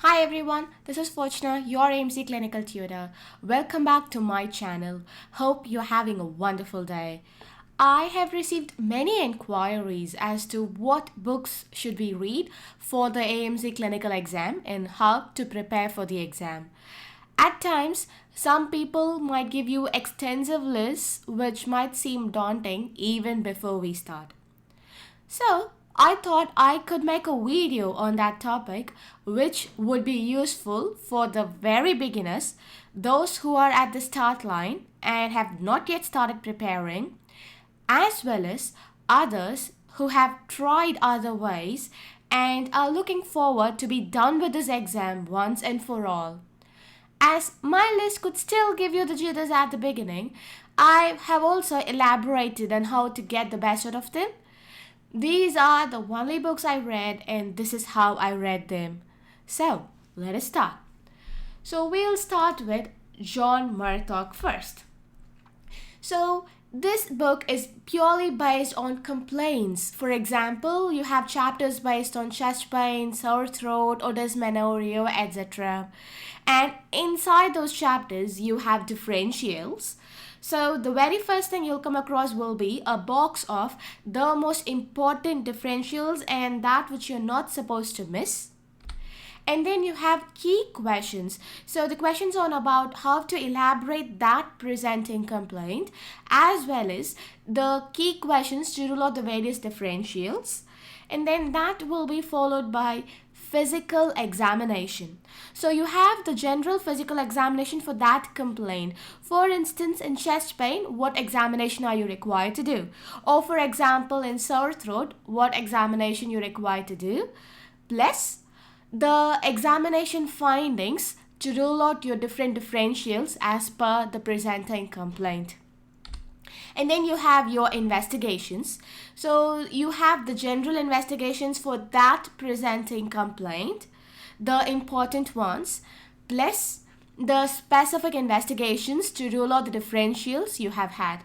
Hi everyone, this is Fortuna, your AMC clinical tutor. Welcome back to my channel. Hope you're having a wonderful day. I have received many inquiries as to what books should we read for the AMC clinical exam and how to prepare for the exam. At times, some people might give you extensive lists which might seem daunting even before we start. So, I thought I could make a video on that topic which would be useful for the very beginners, those who are at the start line and have not yet started preparing, as well as others who have tried other ways and are looking forward to be done with this exam once and for all. As my list could still give you the jitters at the beginning, I have also elaborated on how to get the best out of them. These are the only books I read, and this is how I read them. So, let us start. So, we'll start with John Murdoch first. So, this book is purely based on complaints. For example, you have chapters based on chest pain, sore throat, or dysmenorrhea, etc. And inside those chapters, you have differentials. So the very first thing you'll come across will be a box of the most important differentials and that which you're not supposed to miss. And then you have key questions. So the questions on about how to elaborate that presenting complaint, as well as the key questions to rule out the various differentials. And then that will be followed by physical examination. So you have the general physical examination for that complaint. For instance, in chest pain, what examination are you required to do? Or for example, in sore throat, what examination you required to do? Plus, the examination findings to rule out your different differentials as per the presenting complaint. And then you have your investigations. So you have the general investigations for that presenting complaint, the important ones, plus the specific investigations to rule out the differentials you have had.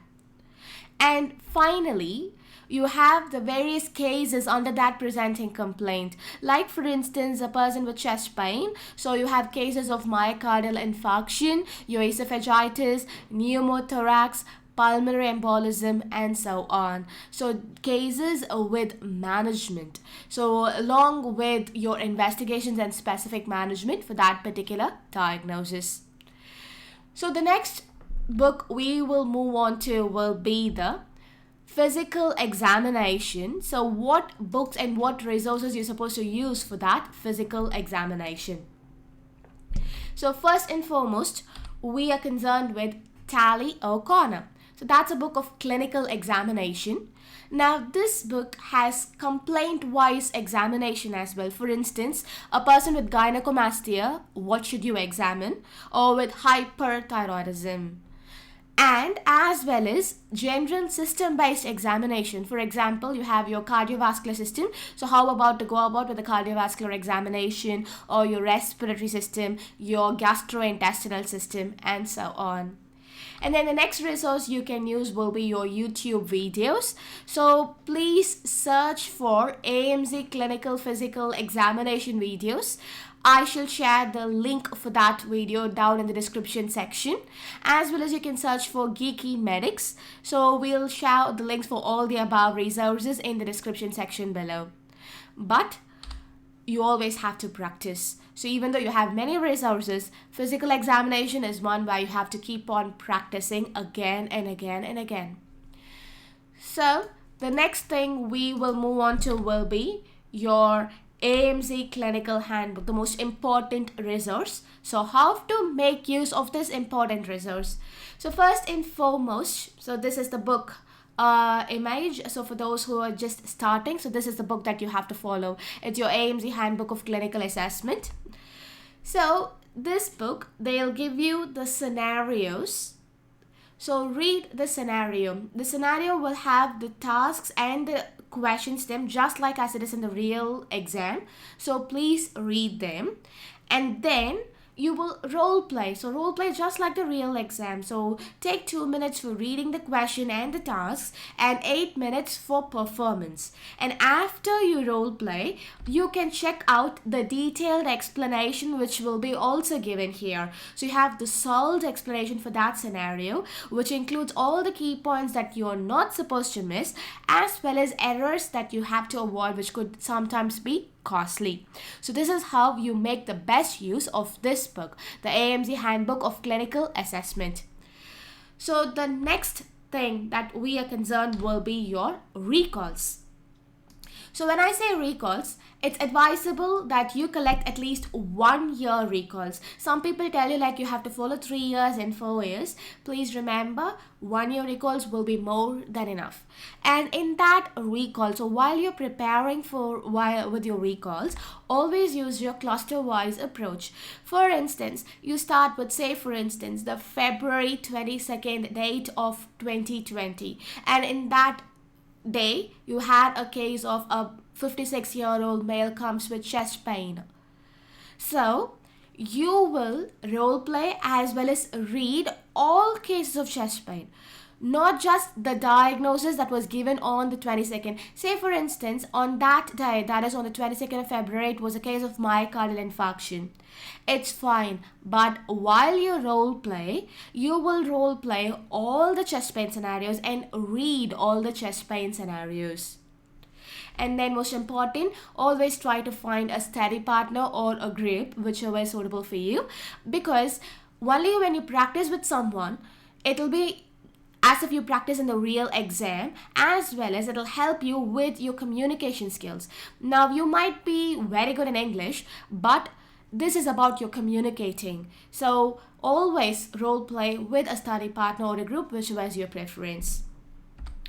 And finally, you have the various cases under that presenting complaint. Like for instance, a person with chest pain. So you have cases of myocardial infarction, your esophagitis, pneumothorax, pulmonary embolism, and so on. So cases with management. So along with your investigations and specific management for that particular diagnosis. So the next book we will move on to will be the physical examination. So what books and what resources you're supposed to use for that physical examination. So first and foremost, we are concerned with Tally O'Connor. So that's a book of clinical examination. Now this book has complaint-wise examination as well. For instance, a person with gynecomastia, what should you examine? Or with hyperthyroidism. And as well as general system-based examination. For example, you have your cardiovascular system. So how about to go about with the cardiovascular examination, or your respiratory system, your gastrointestinal system, and so on. And then the next resource you can use will be your YouTube videos. So please search for AMC Clinical Physical Examination videos. I shall share the link for that video down in the description section, as well as you can search for Geeky Medics. So we'll share the links for all the above resources in the description section below. But you always have to practice. So even though you have many resources, physical examination is one where you have to keep on practicing again and again and again. So the next thing we will move on to will be your AMC Clinical Handbook, the most important resource. So how to make use of this important resource? So first and foremost, so this is the book image. So for those who are just starting, so this is the book that you have to follow. It's your AMC Handbook of Clinical Assessment. So this book, they'll give you the scenarios. So read the scenario. The scenario will have the tasks and the questions them just like as it is in the real exam. So please read them. And then you will role play. So role play just like the real exam. So take 2 minutes for reading the question and the tasks and 8 minutes for performance. And after you role play, you can check out the detailed explanation which will be also given here. So you have the solved explanation for that scenario, which includes all the key points that you're not supposed to miss, as well as errors that you have to avoid, which could sometimes be costly. So this is how you make the best use of this book, the AAMC Handbook of Clinical Assessment. So the next thing that we are concerned will be your recalls. So when I say recalls, it's advisable that you collect at least 1 year recalls. Some people tell you like you have to follow 3 years and 4 years. Please remember, 1 year recalls will be more than enough. And in that recall, so while you're preparing with your recalls, always use your cluster-wise approach. For instance, you start with, say for instance, the February 22nd date of 2020. And in that day, you had a case of a 56-year-old male comes with chest pain. So you will role play as well as read all cases of chest pain, not just the diagnosis that was given on the 22nd. Say for instance, on that day, that is on the 22nd of February, it was a case of myocardial infarction. It's fine, but while you role play, you will role play all the chest pain scenarios and read all the chest pain scenarios. And then most important, always try to find a study partner or a group, whichever is suitable for you, because only when you practice with someone, it'll be as if you practice in the real exam, as well as it'll help you with your communication skills. Now, you might be very good in English, but this is about your communicating. So always role play with a study partner or a group, whichever is your preference.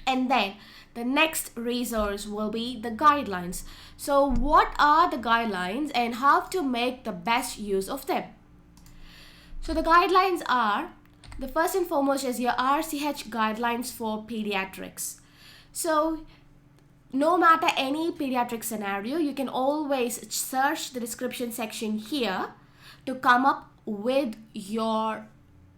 And then the next resource will be the guidelines. So what are the guidelines and how to make the best use of them? So the guidelines are, the first and foremost is your RCH guidelines for pediatrics. So no matter any pediatric scenario, you can always search the description section here to come up with your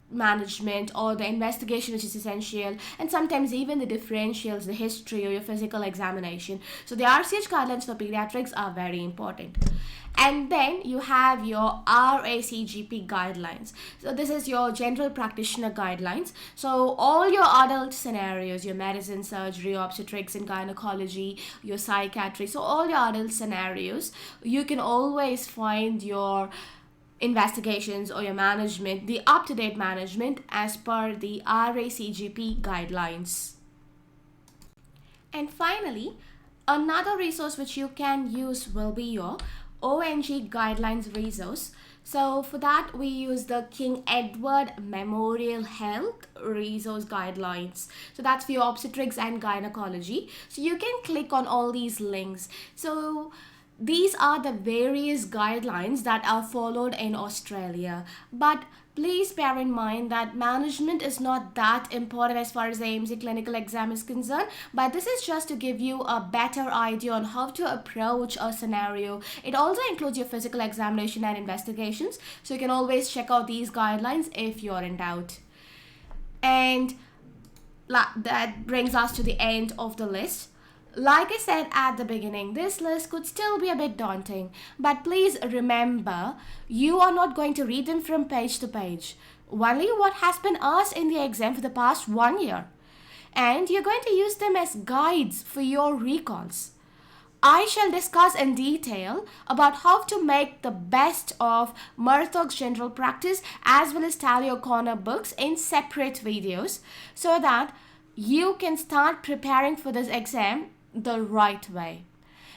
management or the investigation which is essential, and sometimes even the differentials, the history or your physical examination. So the RCH guidelines for pediatrics are very important. And then you have your RACGP guidelines. So this is your general practitioner guidelines. So all your adult scenarios, your medicine, surgery, obstetrics and gynecology, your psychiatry, so all your adult scenarios, you can always find your investigations or your management, the up-to-date management as per the RACGP guidelines. And finally, another resource which you can use will be your ONG guidelines resource. So for that, we use the King Edward Memorial Health Resource Guidelines. So that's for your obstetrics and gynecology. So you can click on all these links. So these are the various guidelines that are followed in Australia. But please bear in mind that management is not that important as far as the AAMC clinical exam is concerned, but this is just to give you a better idea on how to approach a scenario. It also includes your physical examination and investigations, so you can always check out these guidelines if you're in doubt. And that brings us to the end of the list. Like I said at the beginning, this list could still be a bit daunting, but please remember, you are not going to read them from page to page. Only what has been asked in the exam for the past 1 year. And you're going to use them as guides for your recalls. I shall discuss in detail about how to make the best of Murdoch's general practice as well as Tally O'Connor books in separate videos so that you can start preparing for this exam the right way.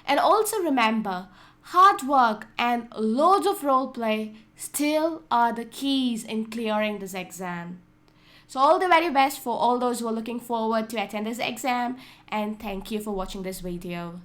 And also remember, hard work and loads of role play still are the keys in clearing this exam. So all the very best for all those who are looking forward to attend this exam, and thank you for watching this video.